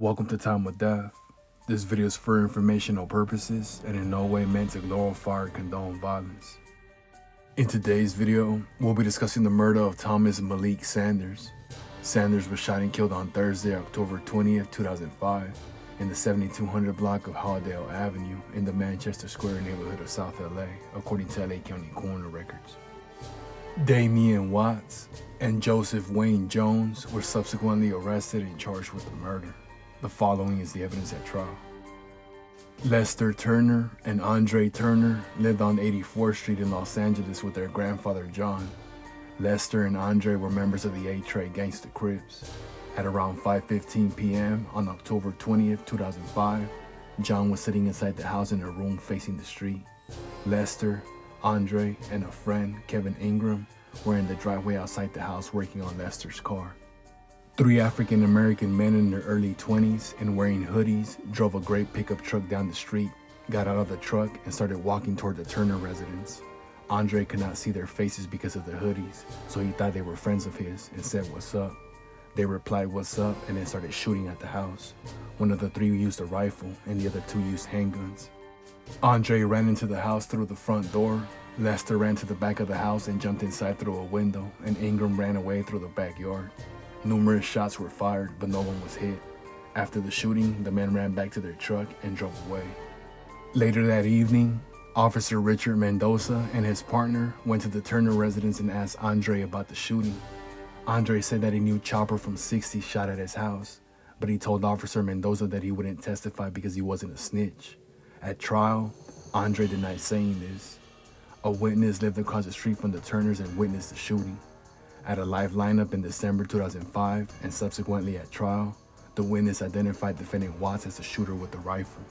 Welcome to Time with Death. This video is for informational purposes and in no way meant to glorify or condone violence. In today's video, we'll be discussing the murder of Thomas Malik Sanders. Sanders was shot and killed on Thursday, October 20th, 2005, in the 7200 block of Halldale Avenue in the Manchester Square neighborhood of South LA, according to LA County coroner records. Damian Watts and Joseph Wayne Jones were subsequently arrested and charged with the murder. The following is the evidence at trial. Lester Turner and Andre Turner lived on 84th Street in Los Angeles with their grandfather John. Lester and Andre were members of the A-Tray gangster Crips. At around 5:15 p.m. on October 20th, 2005, John was sitting inside the house in a room facing the street. Lester, Andre, and a friend, Kevin Ingram, were in the driveway outside the house working on Lester's car. Three African-American men in their early 20s and wearing hoodies drove a gray pickup truck down the street, got out of the truck, and started walking toward the Turner residence. Andre could not see their faces because of the hoodies, so he thought they were friends of his and said, "What's up?" They replied, "What's up?" and then started shooting at the house. One of the three used a rifle and the other two used handguns. Andre ran into the house through the front door. Lester ran to the back of the house and jumped inside through a window, and Ingram ran away through the backyard. Numerous shots were fired, but no one was hit. After the shooting, the men ran back to their truck and drove away. Later that evening, Officer Richard Mendoza and his partner went to the Turner residence and asked Andre about the shooting. Andre said that he knew Chopper from 60 shot at his house, but he told Officer Mendoza that he wouldn't testify because he wasn't a snitch. At trial, Andre denied saying this. A witness lived across the street from the Turners and witnessed the shooting. At a live lineup in December 2005 and subsequently at trial, the witness identified defendant Watts as the shooter with the rifle.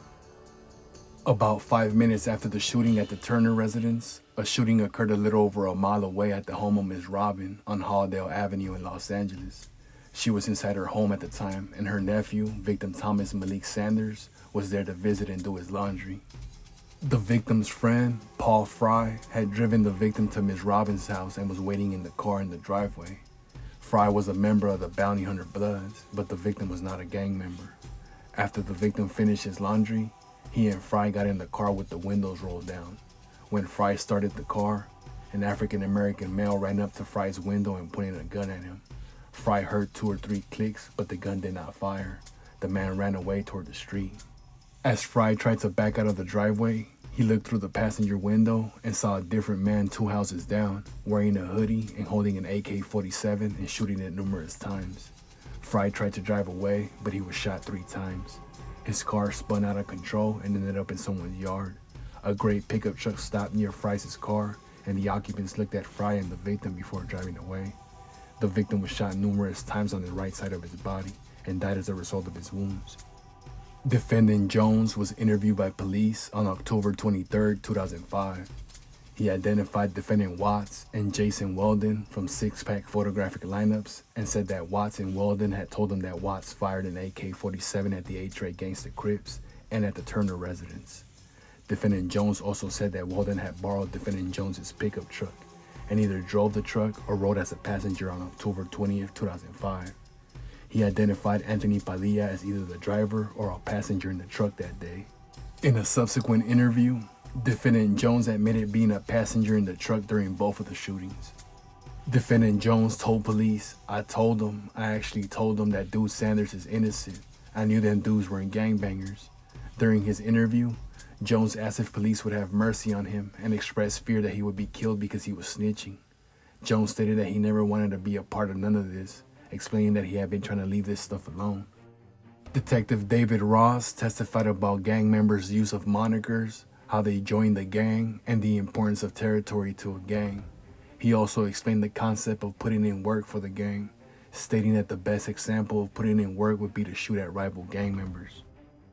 About 5 minutes after the shooting at the Turner residence, a shooting occurred a little over a mile away at the home of Ms. Robin on Halldale Avenue in Los Angeles. She was inside her home at the time, and her nephew, victim Thomas Malik Sanders, was there to visit and do his laundry. The victim's friend, Paul Fry, had driven the victim to Ms. Robin's house and was waiting in the car in the driveway. Fry was a member of the Bounty Hunter Bloods, but the victim was not a gang member. After the victim finished his laundry, he and Fry got in the car with the windows rolled down. When Fry started the car, an African-American male ran up to Fry's window and pointed a gun at him. Fry heard 2 or 3 clicks, but the gun did not fire. The man ran away toward the street. As Fry tried to back out of the driveway, he looked through the passenger window and saw a different man 2 houses down, wearing a hoodie and holding an AK47 and shooting it numerous times. Fry tried to drive away, but he was shot 3 times. His car spun out of control and ended up in someone's yard. A gray pickup truck stopped near Fry's car, and the occupants looked at Fry and the victim before driving away. The victim was shot numerous times on the right side of his body and died as a result of his wounds. Defendant Jones was interviewed by police on October 23, 2005. He identified defendant Watts and Jason Weldon from six-pack photographic lineups and said that Watts and Weldon had told him that Watts fired an AK-47 at the A-Tray gangster Crips and at the Turner residence. Defendant Jones also said that Weldon had borrowed defendant Jones's pickup truck and either drove the truck or rode as a passenger on October 20, 2005. He identified Anthony Padilla as either the driver or a passenger in the truck that day. In a subsequent interview, defendant Jones admitted being a passenger in the truck during both of the shootings. Defendant Jones told police, I actually told them that dude Sanders is innocent. I knew them dudes weren't gangbangers." During his interview, Jones asked if police would have mercy on him and expressed fear that he would be killed because he was snitching. Jones stated that he never wanted to be a part of none of this, explaining that he had been trying to leave this stuff alone. Detective David Ross testified about gang members' use of monikers, how they joined the gang, and the importance of territory to a gang. He also explained the concept of putting in work for the gang, stating that the best example of putting in work would be to shoot at rival gang members.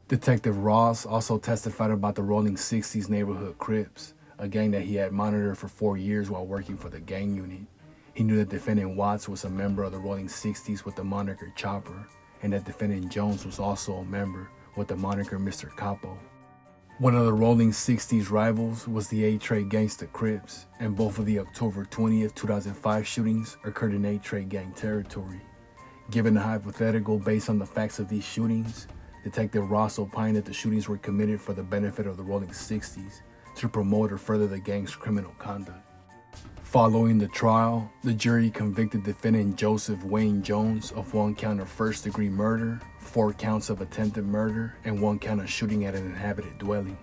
Detective Ross also testified about the Rolling 60s neighborhood Crips, a gang that he had monitored for 4 years while working for the gang unit. He knew that defendant Watts was a member of the Rolling 60s with the moniker Chopper, and that defendant Jones was also a member with the moniker Mr. Capo. One of the Rolling 60s rivals was the A-Tray gangster Crips, and both of the October 20th, 2005 shootings occurred in A-Tray gang territory. Given a hypothetical based on the facts of these shootings, Detective Ross opined that the shootings were committed for the benefit of the Rolling 60s to promote or further the gang's criminal conduct. Following the trial, the jury convicted defendant Joseph Wayne Jones of 1 count of first-degree murder, 4 counts of attempted murder, and 1 count of shooting at an inhabited dwelling.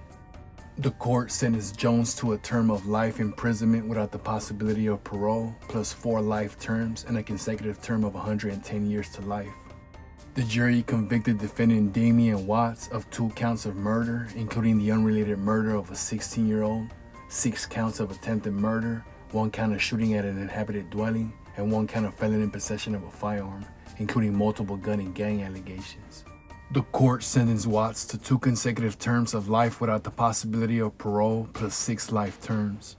The court sentenced Jones to a term of life imprisonment without the possibility of parole, plus 4 life terms and a consecutive term of 110 years to life. The jury convicted defendant Damian Watts of 2 counts of murder, including the unrelated murder of a 16-year-old, 6 counts of attempted murder, 1 count of shooting at an inhabited dwelling, and 1 count of felon in possession of a firearm, including multiple gun and gang allegations. The court sentenced Watts to 2 consecutive terms of life without the possibility of parole, plus 6 life terms.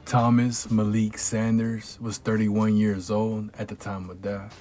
Thomas Malik Sanders was 31 years old at the time of death.